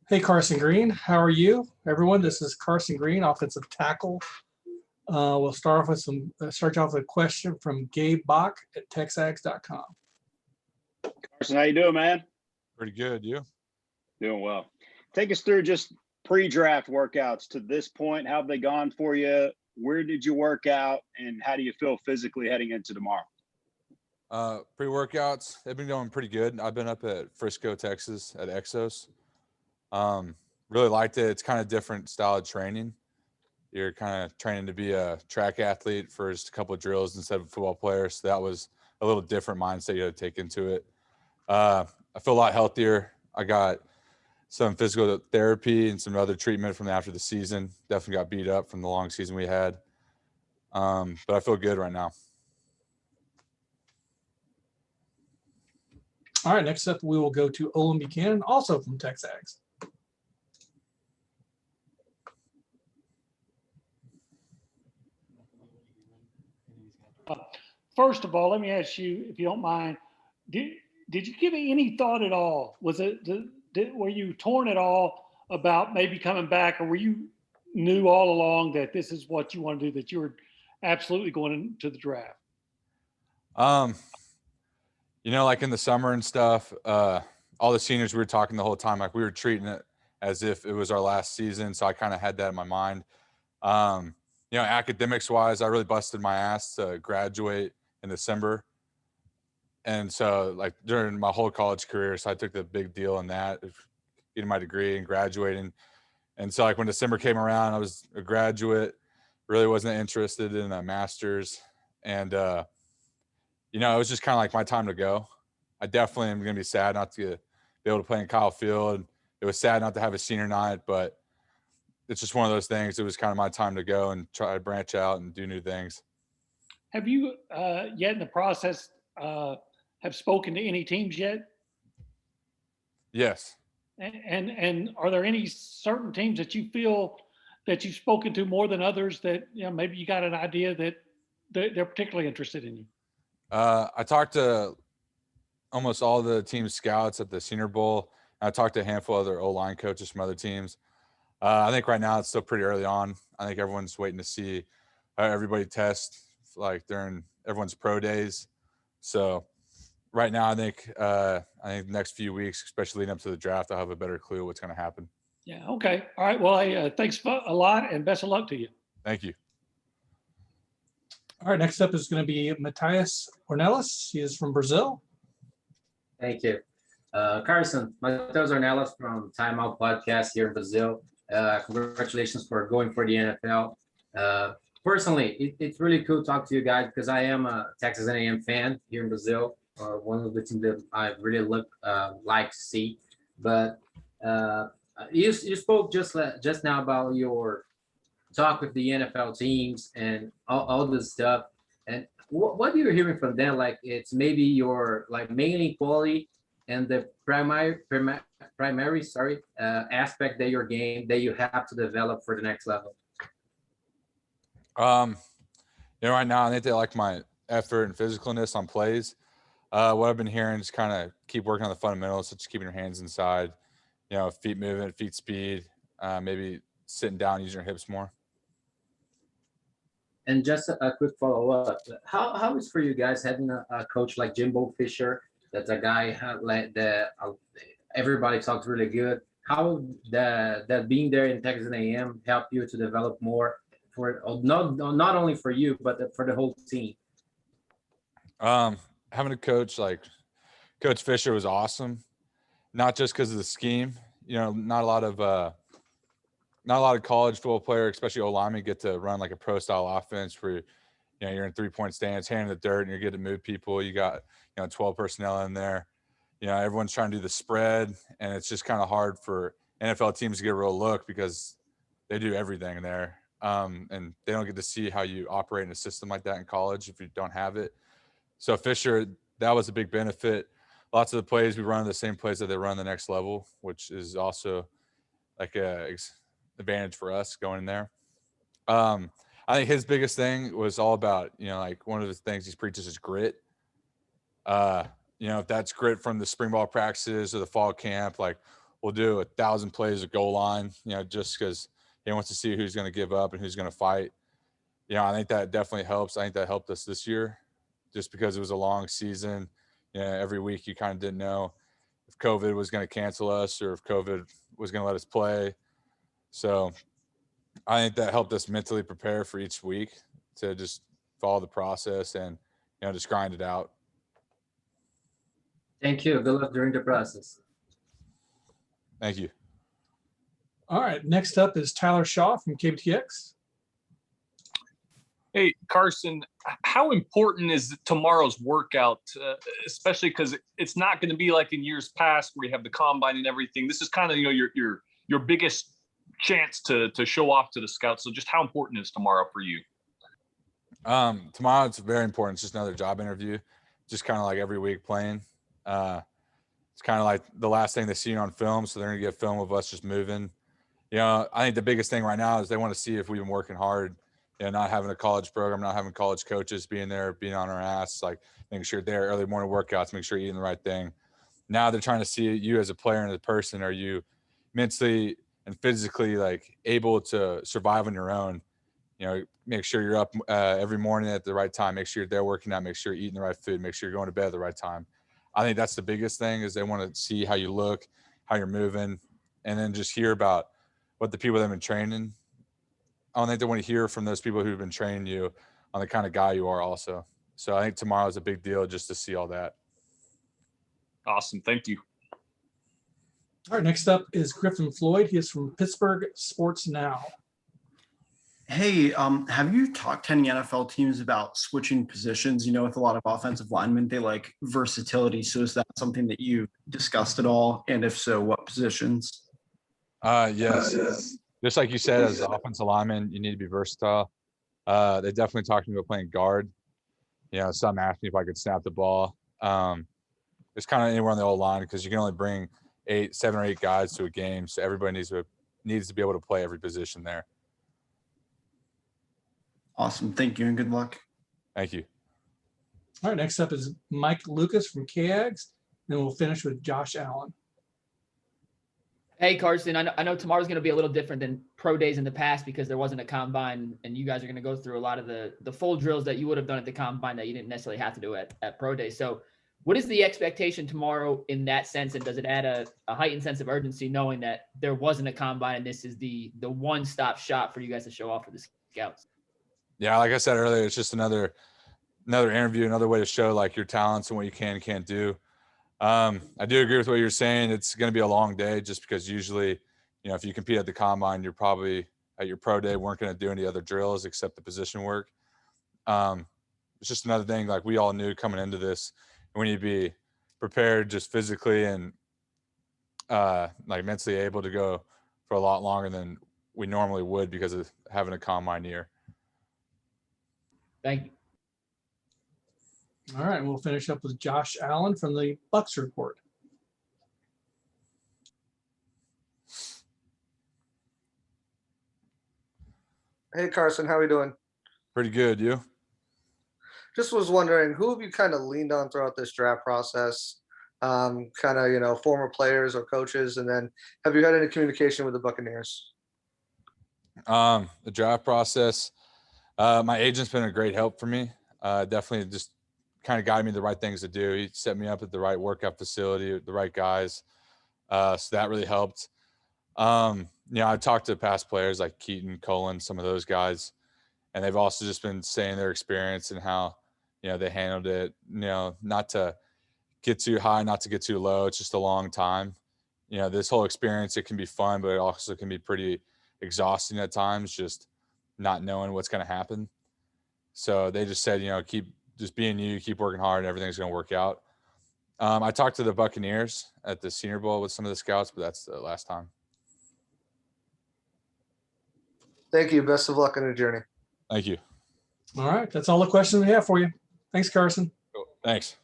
Hey, Carson Green, how are you? Everyone, this is Carson Green, offensive tackle. We'll start off with a question from Gabe Bach at texags.com. Carson, how you doing, man? Pretty good. You? Doing well. Take us through just pre-draft workouts to this point. How have they gone for you? Where did you work out, and how do you feel physically heading into tomorrow? Pre-workouts, they've been going pretty good. I've been up at Frisco, Texas at Exos. Really liked it. It's kind of different style of training. You're kind of training to be a track athlete for just a couple of drills instead of a football player. So that was a little different mindset you had to take into it. I feel a lot healthier. I got some physical therapy and some other treatment from after the season. Definitely got beat up from the long season we had. But I feel good right now. All right, next up, we will go to Olin Buchanan, also from Texags. First of all, let me ask you, if you don't mind, did you give it any thought at all? Were you torn at all about maybe coming back, or were you knew all along that this is what you want to do, that you were absolutely going into the draft? Like in the summer and stuff, all the seniors, we were talking the whole time, like we were treating it as if it was our last season. So I kind of had that in my mind. Academics wise, I really busted my ass to graduate in December. And so like during my whole college career, so I took the big deal in that, getting my degree and graduating. And so like when December came around, I was a graduate, really wasn't interested in a master's. And, it was just kind of like my time to go. I definitely am going to be sad not to be able to play in Kyle Field. It was sad not to have a senior night, but it's just one of those things. It was kind of my time to go and try to branch out and do new things. Have you yet in the process have spoken to any teams yet? Yes. And are there any certain teams that you feel that you've spoken to more than others that maybe you got an idea that they're particularly interested in you? I talked to almost all the team scouts at the Senior Bowl. I talked to a handful of other O-line coaches from other teams. I think right now it's still pretty early on. I think everyone's waiting to see how everybody tests like during everyone's pro days. So right now, I think the next few weeks, especially leading up to the draft, I'll have a better clue what's going to happen. Yeah. Okay. All right. Well, thanks a lot and best of luck to you. Thank you. All right, next up is going to be Matthias Ornelas. He is from Brazil. Thank you. Carson, Matheus Ornelas from Time Out Podcast here in Brazil. Congratulations for going for the NFL. Personally, it's really cool to talk to you guys because I am a Texas A&M fan here in Brazil. One of the teams that I really like to see. But you spoke just now about your talk with the NFL teams and all this stuff. And what are you hearing from them? Like it's maybe your like main quality and the primary aspect of your game that you have to develop for the next level. Right now I think they like my effort and physicalness on plays. What I've been hearing is kind of keep working on the fundamentals, such as keeping your hands inside, feet movement, feet speed, maybe sitting down, using your hips more. And just a quick follow-up. How is for you guys having a coach like Jimbo Fisher? That's a guy like that everybody talks really good. How that being there in Texas A&M helped you to develop more for not only for you but for the whole team? Having a coach like Coach Fisher was awesome, not just because of the scheme. Not a lot of college football players, especially O-linemen, get to run like a pro style offense where you're in 3-point stance, hand in the dirt, and you're getting to move people. You got 12 personnel in there. Everyone's trying to do the spread, and it's just kind of hard for NFL teams to get a real look because they do everything there, and they don't get to see how you operate in a system like that in college if you don't have it. So Fisher, that was a big benefit. Lots of the plays we run the same plays that they run the next level, which is also like a advantage for us going in there. I think his biggest thing was all about, like one of the things he preaches is grit. If that's grit from the spring ball practices or the fall camp, like will do 1,000 plays at goal line, just because he wants to see who's going to give up and who's going to fight. I think that definitely helps. I think that helped us this year just because it was a long season. Every week you kind of didn't know if COVID was going to cancel us or if COVID was going to let us play. So I think that helped us mentally prepare for each week to just follow the process and, just grind it out. Thank you. Good luck during the process. Thank you. All right, next up is Tyler Shaw from KBTX. Hey, Carson, how important is tomorrow's workout, especially because it's not going to be like in years past where you have the combine and everything. This is kind of, your biggest chance to show off to the scouts. So just how important is tomorrow for you? Tomorrow it's very important. It's just another job interview, just kind of like every week playing. It's kind of like the last thing they see on film, so they're going to get film of us just moving. I think the biggest thing right now is they want to see if we've been working hard. Not having a college program, not having college coaches being there, being on our ass, like making sure they're early morning workouts, make sure you're eating the right thing. Now they're trying to see you as a player and as a person. Are you mentally and physically like able to survive on your own? Make sure you're up every morning at the right time. Make sure you're there working out. Make sure you're eating the right food. Make sure you're going to bed at the right time. I think that's the biggest thing is they want to see how you look, how you're moving, and then just hear about what the people that have been training. I don't think they want to hear from those people who've been training you on the kind of guy you are also. So I think tomorrow is a big deal just to see all that. Awesome. Thank you. All right, next up is Griffin Floyd. He is from Pittsburgh Sports Now. Hey, have you talked to any NFL teams about switching positions? With a lot of offensive linemen, they like versatility. So is that something that you discussed at all? And if so, what positions? Yes. Just like you said, as an offensive lineman, you need to be versatile. They definitely talked to me about playing guard. Some asked me if I could snap the ball. It's kind of anywhere on the old line because you can only bring 7 or 8 guys to a game. So everybody needs to be able to play every position there. Awesome. Thank you and good luck. Thank you. All right, next up is Mike Lucas from KAGS. Then we'll finish with Josh Allen. Hey, Carson, I know tomorrow's going to be a little different than pro days in the past because there wasn't a combine, and you guys are going to go through a lot of the full drills that you would have done at the combine that you didn't necessarily have to do at pro day. So what is the expectation tomorrow in that sense, and does it add a heightened sense of urgency knowing that there wasn't a combine and this is the one-stop shop for you guys to show off for the scouts? Yeah, like I said earlier, it's just another interview, another way to show like your talents and what you can and can't do. I do agree with what you're saying. It's going to be a long day just because usually, if you compete at the combine, you're probably at your pro day weren't going to do any other drills except the position work. It's just another thing like we all knew coming into this, and we need to be prepared just physically and like mentally able to go for a lot longer than we normally would because of having a combine year. Thank you. All right, we'll finish up with Josh Allen from the Bucks Report. Hey Carson, how are you doing? Pretty good. You? Just was wondering, who have you kind of leaned on throughout this draft process? Former players or coaches, and then have you had any communication with the Buccaneers? The draft process, my agent's been a great help for me. Definitely just kind of guided me the right things to do. He set me up at the right workout facility, the right guys. So that really helped. I talked to past players like Keaton, Cullen, some of those guys, and they've also just been saying their experience and how, they handled it, not to get too high, not to get too low. It's just a long time. This whole experience, it can be fun, but it also can be pretty exhausting at times, just not knowing what's going to happen. So they just said, keep just being you, keep working hard, and everything's going to work out. I talked to the Buccaneers at the Senior Bowl with some of the scouts, but that's the last time. Thank you. Best of luck on your journey. Thank you. All right, that's all the questions we have for you. Thanks, Carson. Cool. Thanks.